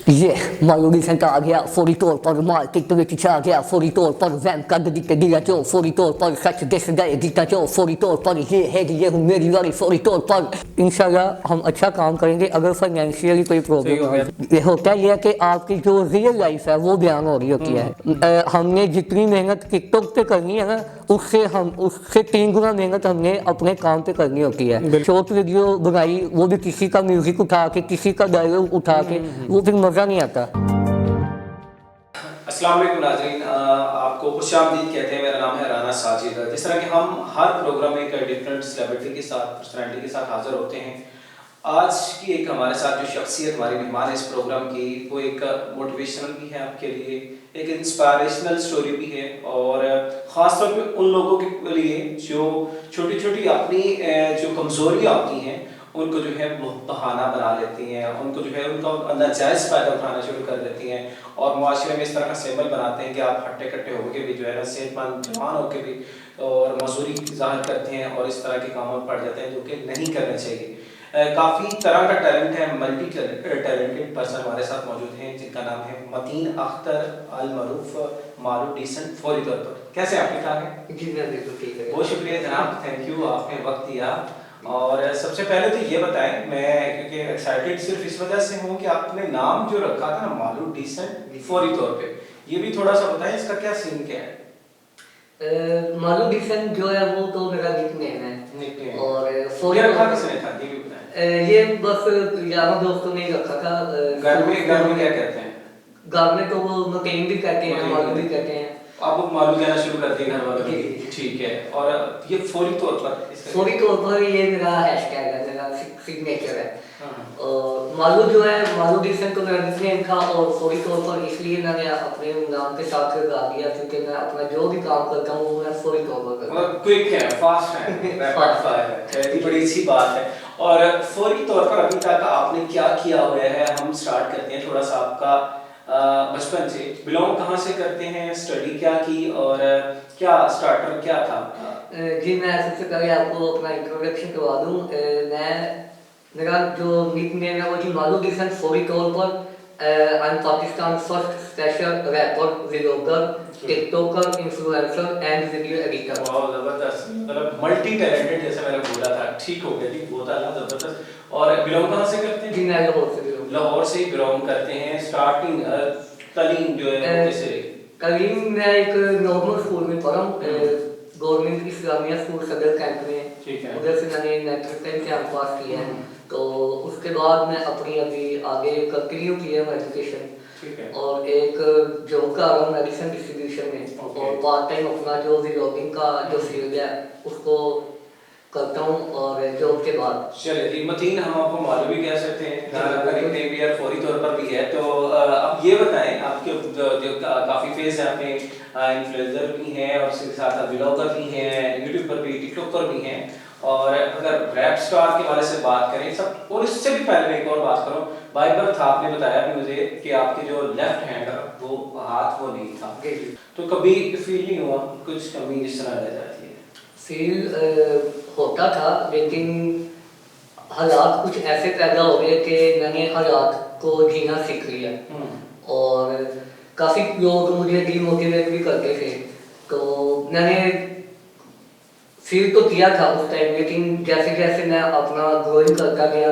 ये मालूमी संता आ गया फौरी तौर पर माल टिकट में खिंचा गया फौरी तौर पर वैन कर दिया जो फौरी तौर पर सच देश गए जीता जो फौरी तौर पर ये है कि ये हूँ मेरी वाली फौरी तौर पर इंशाल्लाह हम अच्छा काम करेंगे। अगर फाइनेंशियली कोई प्रॉब्लम ये होता है कि आपकी जो रियल लाइफ है वो बयान हो रही होती है। हमने जितनी मेहनत टिकटॉक पे करनी है ना उससे 3 गुना मेहनत हमने अपने काम पे करनी होती है। शॉर्ट वीडियो बनाई वो भी किसी का म्यूजिक उठा के किसी का डायलॉग उठा के वो फिर मजा नहीं आता। अस्सलाम वालेकुम नाज़रीन, आपको खुशामदीद कहते हैं। मेरा नाम है राना साजिद। जिस तरह कि हम हर प्रोग्राम में एक डिफरेंट सेलिब्रिटी के साथ पर्सनैलिटी के साथ हाजिर होते हैं, आज की एक हमारे साथ जो शख्सियत हमारी मेहमान है इस प्रोग्राम की, वो एक मोटिवेशनल भी है आपके लिए, एक इंस्पायरेशनल स्टोरी भी है, और ख़ास तौर पे उन लोगों के लिए जो छोटी छोटी अपनी जो कमज़ोरियाँ होती हैं उनको जो है बहाना बना लेती हैं, उनको जो है उनका नाजायज़ फ़ायदा उठाना शुरू कर देती हैं और मुआशरे में इस तरह का सिंबल बनाते हैं कि आप हट्टे कट्टे होकर भी जो है ना सेहतमंद जवान होकर भी और मजदूरी ज़ाहिर करते हैं और इस तरह के कामों में पड़ जाते हैं जो कि नहीं करने चाहिए। काफ़ी तरह का टैलेंट है, मल्टी टैलेंटेड पर्सन हमारे साथ मौजूद हैं जिनका नाम है मतीन अख्तर अल मरूफ मारू डिसेंट फौरी तौर पर। कैसे आप ठीक ठाक हैं? जी मैं बिल्कुल ठीक है। बहुत शुक्रिया जनाब, थैंक यू, आपने वक्त दिया। और सबसे पहले तो ये बताएं, मैं क्योंकि एक्साइटेड सिर्फ इस वजह से हूँ कि आपने नाम जो रखा था ना मारू डिसेंट फौरी तौर पे, ये भी थोड़ा सा बताएं इसका क्या सीन क्या है? मालू डिसेंट जो है वो तो मेरा निकनेम है। निकनेम और फौरी रखा किसने था, ये भी बताएं। ये बस यारों दोस्तों ने रखा था। घर में क्या कहते हैं? घर में तो वो मतीन भी कहते हैं, मालू भी कहते हैं। आप मालू कहना शुरू कर दिए घर वालों ने? ठीक है। और ये फौरी तौर पर ये मेरा हैशटैग है, मेरा सिग्नेचर है। और मालू जो है मालू डिसेंट को मेरा निकनेम था और फौरी तौर पर इसलिए मैंने अपने नाम के साथ लगा दिया क्योंकि मैं अपना जो भी काम करता हूँ वो मैं फौरी तौर पर करता हूँ। क्विक है, फास्ट है, रैपिड फायर है, ये बड़ी अच्छी बात है। और फौरी तौर पर अभी तक आपने क्या किया हुआ है? हम स्टार्ट करते हैं थोड़ा सा आपका बचपन से, बिलोंग कहाँ से करते हैं, स्टडी क्या की और क्या स्टार्टर क्या था? जी मैं सबसे पहले आपको अपना इंट्रोडक्शन करवा दूँ। मेरा जो निकनेम है वो जी मालू डिसेंट फौरी तौर पर। I am Pakistan first special rapper, vlogger, TikToker, influencer and video editor. बहुत जबरदस्त, मतलब मल्टी टैलेंटेड जैसे मैंने बोला था, ठीक हो गया जी, बहुत आला, जबरदस्त। और बिलोंग कहाँ से करते हैं? जी मैं लाहौर से बिलोंग करते हैं। स्टार्टिंग तालीम जो है कैसे रही? तालीम मैं एक नॉर्मल स्कूल में पढ़ा हूँ, गवर्नमेंट इस्लामिया स्कूल सदर कैंप में। ठीक है। उधर से मैंने नेशनल एग्जाम पास किया है, तो उसके बाद मैं अपनी अभी आगे कंटिन्यू किया है एजुकेशन। ठीक है। और एक जॉब कर रहा हूँ मेडिसिन डिस्ट्रीब्यूशन में, और पार्ट टाइम अपना जो व्लॉगिंग का जो फील्ड है उसको करता हूँ। और जॉब के बाद चलिए मतीन, हम आपको मालूम भी कह सकते हैं, भी फौरी तौर पर भी है। तो अब ये बताएं, आपके जो काफ़ी फेस है, आपने इन्फ्लुएंसर भी हैं और उसके साथ व्लॉगर भी हैं, यूट्यूब पर भी, टिकटॉक पर भी हैं। और अगर रैप स्टार के बारे से बात करें सब, और इससे भी पहले एक और बात करूँ, बाय बर्थ आपने बताया भी मुझे कि आपके जो लेफ्ट हैंड वो हाथ वो नहीं था, तो कभी फील नहीं हुआ कुछ कमी जिस तरह रह जाती है? फील होता था, लेकिन हालात कुछ ऐसे पैदा हो गए कि मैंने हालात को जीना सीख लिया। और काफ़ी लोग मुझे डीमोटिवेट भी करते थे, तो मैंने फील तो किया था उस टाइम, लेकिन जैसे जैसे मैं अपना ग्रोइंग करता गया,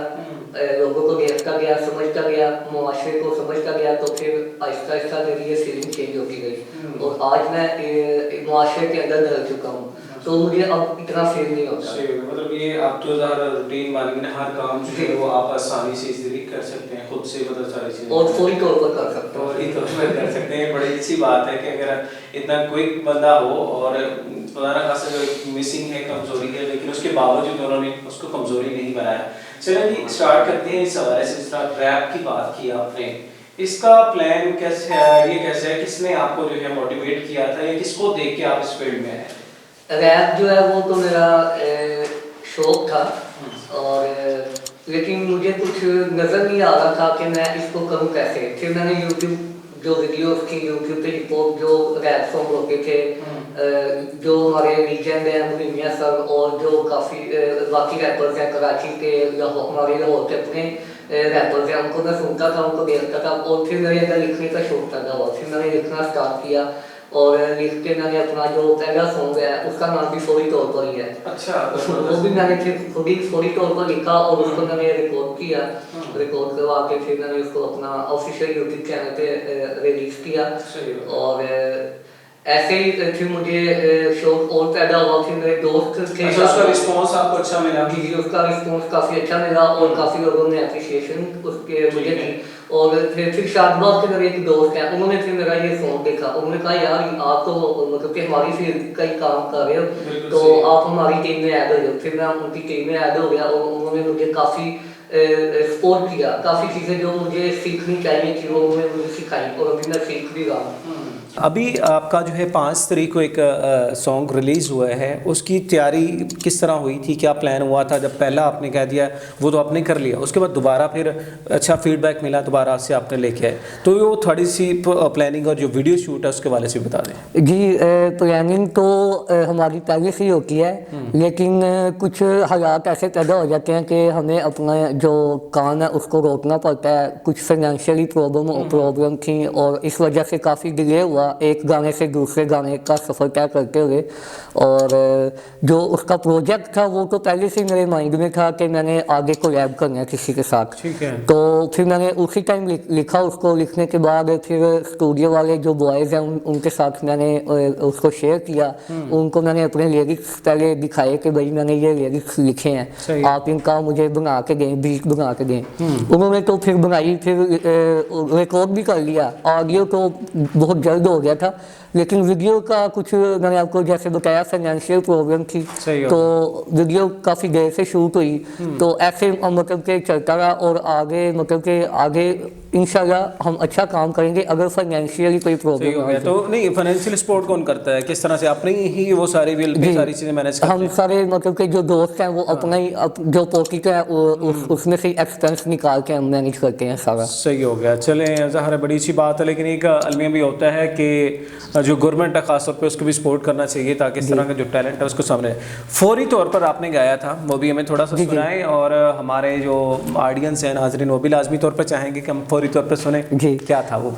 लोगों को देखता गया, समझता गया, मुआशरे को समझता गया, तो फिर आहिस्ता आहिस्ता मेरी ये फीलिंग चेंज होती गई और आज मैं मुआशरे के अंदर रह चुका हूँ, तो मुझे अब इतना फील नहीं होता। मतलब ये आप तो ज़्यादा रूटीन मान के हर काम जो है वो आप आसानी से इजीली कर सकते हैं खुद से, मतलब सारी चीज़ें और फौरी तौर पर कर सकते हैं। फौरी तौर पर कर सकते हैं। बड़ी अच्छी बात है कि अगर इतना क्विक बंदा हो और खुदा ना खासा जो मिसिंग है, कमजोरी है, लेकिन उसके बावजूद उन्होंने उसको कमजोरी नहीं बनाया। चलिए जी स्टार्ट करते हैं इस हवाले से। इस तरह रैप की बात की आपने, इसका प्लान कैसे है, ये कैसे है, किसने आपको जो है मोटिवेट किया था या किसको देख के आप इस फील्ड में आए? रैप जो है वो तो मेरा शौक था, और लेकिन मुझे कुछ नज़र नहीं आ रहा था कि मैं इसको करूँ कैसे। फिर मैंने यूट्यूब जो वीडियोस थी, यूट्यूब पे हिप हॉप जो रैप सॉन्ग होते थे, जो हमारे लीजेंड हैं मुनीमिया सर और जो काफ़ी बाकी रैपर्स हैं कराची के, हमारे लाहौर के अपने, रैपर्स हैं उनको मैं सुनता था, उनको देखता था और फिर मेरे अंदर लिखने का शौक पैदा हुआ। फिर मैंने लिखना स्टार्ट किया और लिख के मैंने अपना जो पहला सॉन्ग है उसका नाम भी फौरी तौर पर ही है। अच्छा, वो भी मैंने फिर खुद ही फौरी तौर पर लिखा और उसको मैंने रिकॉर्ड किया। रिकॉर्ड करवा के फिर मैंने उसको अपना ऑफिशियल यूट्यूब चैनल पे रिलीज किया। और ऐसे ही फिर मुझे शौक और पैदा हुआ। फिर मेरे दोस्त थे, उसका रिस्पॉन्स आपको अच्छा मिला? जी, उसका रिस्पॉन्स काफ़ी अच्छा मिला और काफ़ी लोगों ने अप्रिशिएशन उसके मुझे दी। और फिर शाहबाद के मेरे एक दोस्त हैं, उन्होंने फिर मेरा ये सॉन्ग देखा। उन्होंने कहा यार आप तो मतलब कि हमारी फील्ड का ही काम कर रहे हो, तो आप हमारी टीम में ऐड हो जाओ। फिर मैं उनकी टीम में ऐड हो गया और उन्होंने मुझे काफ़ी सपोर्ट किया। काफ़ी चीज़ें जो मुझे सीखनी चाहिए थी वो उन्होंने मुझे सिखाई और अभी मैं सीख भी रहा हूँ। अभी आपका जो है 5 तारीख को एक सॉन्ग रिलीज़ हुआ है, उसकी तैयारी किस तरह हुई थी? क्या प्लान हुआ था? जब पहला आपने कह दिया वो तो आपने कर लिया, उसके बाद दोबारा फिर अच्छा फीडबैक मिला, दोबारा से आपने लेके आए, तो वो थोड़ी सी प्लानिंग और जो वीडियो शूट है उसके वाले से बता दें। जी, प्लानिंग तो हमारी पहले से ही होती है, लेकिन कुछ हालात ऐसे पैदा हो जाते हैं कि हमें अपना जो काम है उसको रोकना पड़ता है। कुछ फाइनेंशियली प्रॉब्लम थी और इस वजह से काफ़ी डिले हुआ एक गाने से दूसरे गाने का सफ़र तय करते हुए। और जो उसका प्रोजेक्ट था वो तो पहले से मेरे माइंड में था कि मैंने आगे कोलैब करना है किसी के साथ। ठीक है। तो फिर मैंने उसी टाइम लिखा। उसको लिखने के बाद फिर स्टूडियो वाले जो बॉयज़ हैं उनके साथ मैंने उसको शेयर किया। उनको मैंने अपने लिरिक्स पहले दिखाए कि भाई मैंने ये लिरिक्स लिखे हैं, आप इनका मुझे बना के दें, बीट बना के दें। उन्होंने तो फिर बनाई, फिर रिकॉर्ड भी कर लिया। ऑडियो तो बहुत जल्द हो गया था, लेकिन वीडियो का कुछ मैंने आपको जैसे बताया फाइनेंशियल प्रॉब्लम थी, तो वीडियो काफ़ी देर से शूट हुई। तो ऐसे मतलब के चलता रहा और आगे मतलब के आगे इंशाल्लाह हम अच्छा काम करेंगे अगर फाइनेंशियली कोई प्रॉब्लम हो गया तो। नहीं, फाइनेंशियल सपोर्ट कौन करता है, किस तरह से? अपने ही वो सारी सारी चीज़ें मैनेज करते हैं? हम सारे मतलब के जो दोस्त हैं वो अपना ही जो पॉकेट है उसमें से एक्सपेंस निकाल के हम मैनेज करते हैं सारा। सही हो गया। चलें, ज़ाहिर है बड़ी अच्छी बात है, लेकिन एक अलमिया भी होता है कि जो गवर्नमेंट है ख़ासतौर पे उसको भी सपोर्ट करना चाहिए ताकि इस तरह का जो टैलेंट है उसको सामने। फौरी तौर पर आपने गाया था, वो भी हमें थोड़ा सा सुनाएं और हमारे जो ऑडियंस हैं नाजरीन वो भी लाजमी तौर पर चाहेंगे कि हम फौरी तौर पर सुने। जी, क्या था वो?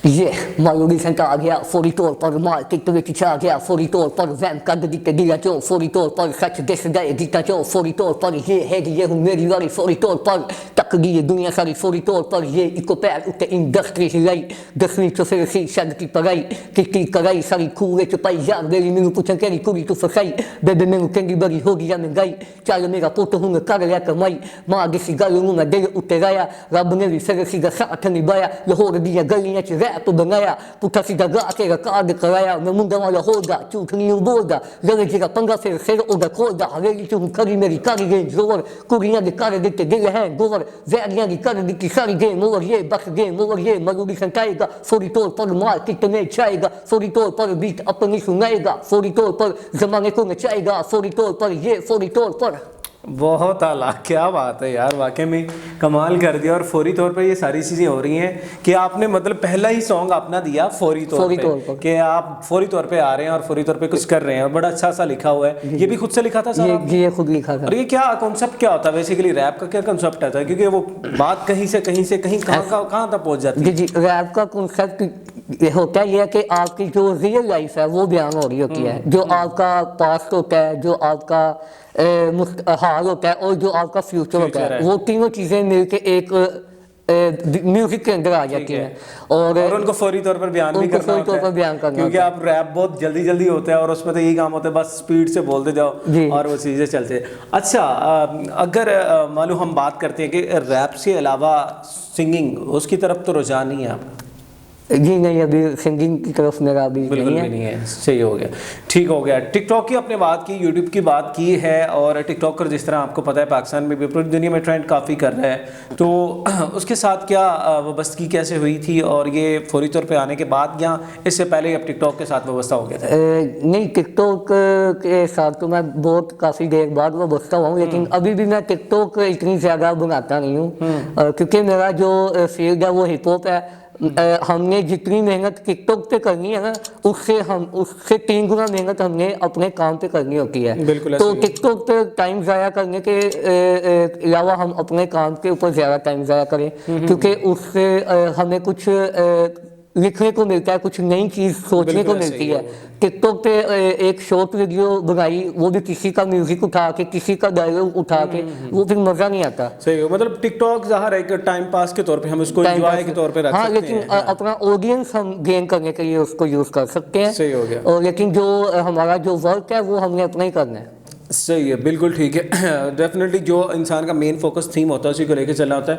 ये मालूमी सेंटर आ गया फौरी तौर पर, मार्केट में आ गया फौरी तौर पर, वैन का दिखते दिया जो फौरी तौर पर, सच देश गए जीता जो फौरी तौर पर, ये है कि ये हूँ मेरी वाली फौरी तौर पर, तक गई दुनिया सारी फौरी तौर पर, ये इको पैर उत्ते इंडस्ट्री हिलाई, 10वीं तो फिर सी शद की पढ़ाई की कराई, सारी खूरे च पाई यार मेरी मैनू पुछन केरी कुड़ी तू फसाई, बेबे मैनू कहंदी बड़ी हो गई महंगाई, चल मेरा पुत हूँ मैं कर लिया कमाई, मां किसी गल नूं मैं दिल उत्ते राया, रब ने भी फिर सीधा साथ निभाया, लाहौर दियां गलियां च रैप बनाया, पुट्ठा सीधा गा के रिकॉर्ड कराया, मैं मुंडा वाला होगा झूठ नहीं बोलदा, लगे जेगा पंगा फिर ओदा खोलदा, हवेली च हूं खरी मेरी कारी गेम जोर, कुड़ियां दे कर दिते दिल हैं गोवर, वैरियां दी कर दिती सारी गेम ओवर, ये बस गेम ओवर, ये मरूदी संटाएगा फौरी तौर पर, मार्केट में छाएगा फौरी तौर पर, बीट अपनी सुनाएगा फौरी तौर पर, जमाने को नचाएगा फौरी तौर पर, ये फौरी तौर पर। बहुत आला, क्या बात है यार, वाकई में कमाल कर दिया। और फौरी तौर पे ये सारी चीज़ें हो रही हैं कि आपने मतलब पहला ही सॉन्ग अपना दिया फौरी तौर पे कि आप फौरी तौर पे आ रहे हैं और फौरी तौर पे कुछ कर रहे हैं, और बड़ा अच्छा सा लिखा हुआ है। ये भी खुद से लिखा था सर? ये खुद लिखा था। और ये क्या कॉन्सेप्ट क्या होता है बेसिकली, रैप का क्या कॉन्सेप्ट आता है? क्योंकि वो बात कहीं से कहीं कहाँ तक पहुँच जाती है? जी, रैप का कॉन्सेप्ट होता है ये कि आपकी जो रियल लाइफ है वो बयान हो रही होती है, जो आपका पास्ट होता है, जो आपका हाल होता है और जो आपका फ्यूचर होता है, वो तीनों चीज़ें मिलके एक म्यूजिक के अंदर आ जाती हैं और उनको फौरी तौर पर बयान भी करना होता है, क्योंकि आप रैप बहुत जल्दी होता है और उसमें तो यही काम होता है बस स्पीड से बोलते जाओ और वो चीज़ें चलते हैं। अच्छा, अगर मालूम हम बात करते हैं कि रैप से अलावा सिंगिंग उसकी तरफ तो रुझान नहीं है आपका? जी नहीं, अभी सिंगिंग की तरफ मेरा अभी बिल्कुल भी नहीं है। सही हो गया, ठीक हो गया। टिकटॉक की आपने बात की, यूट्यूब की बात की है, और टिकटॉकर जिस तरह आपको पता है पाकिस्तान में भी पूरी दुनिया में ट्रेंड काफ़ी कर रहा है, तो उसके साथ क्या वाबस्तगी कैसे हुई थी, और ये फौरी तौर पे आने के बाद या इससे पहले अब टिकटॉक के साथ वाबस्ता हो गया था? नहीं, टिकटॉक के साथ तो मैं बहुत काफ़ी देर बाद वाबस्ता हुआ हूँ, लेकिन अभी भी मैं टिकटॉक इतनी ज़्यादा बनाता नहीं हूँ, क्योंकि मेरा जो फील्ड है वो हिप हॉप है। हमने जितनी मेहनत टिकटॉक पे करनी है ना, उससे 3 गुना मेहनत हमने अपने काम पे करनी होती है। बिल्कुल तो टिकटॉक पे टाइम ज़ाया करने के अलावा हम अपने काम के ऊपर ज़्यादा टाइम ज़ाया करें, क्योंकि उससे हमें कुछ लिखने को मिलता है, कुछ नई चीज़ सोचने को मिलती है। टिकटॉक पे एक शॉर्ट वीडियो बनाई, वो भी किसी का म्यूजिक उठा के, किसी का डायलॉग उठा के, वो फिर मज़ा नहीं आता। सही है, मतलब टिकटॉक ज़ाहिर है एक टाइम पास के तौर पे हम उसको एंजॉय के तौर पे रख हाँ, सकते लेकिन हैं। अपना ऑडियंस हम गेन करने के लिए उसको यूज़ कर सकते हैं। सही हो गया। और लेकिन जो हमारा जो वर्क है वो हमने अपना ही करना है। सही है, बिल्कुल ठीक है। डेफिनेटली जो इंसान का मेन फोकस थीम होता है उसी को लेकर चलना होता है।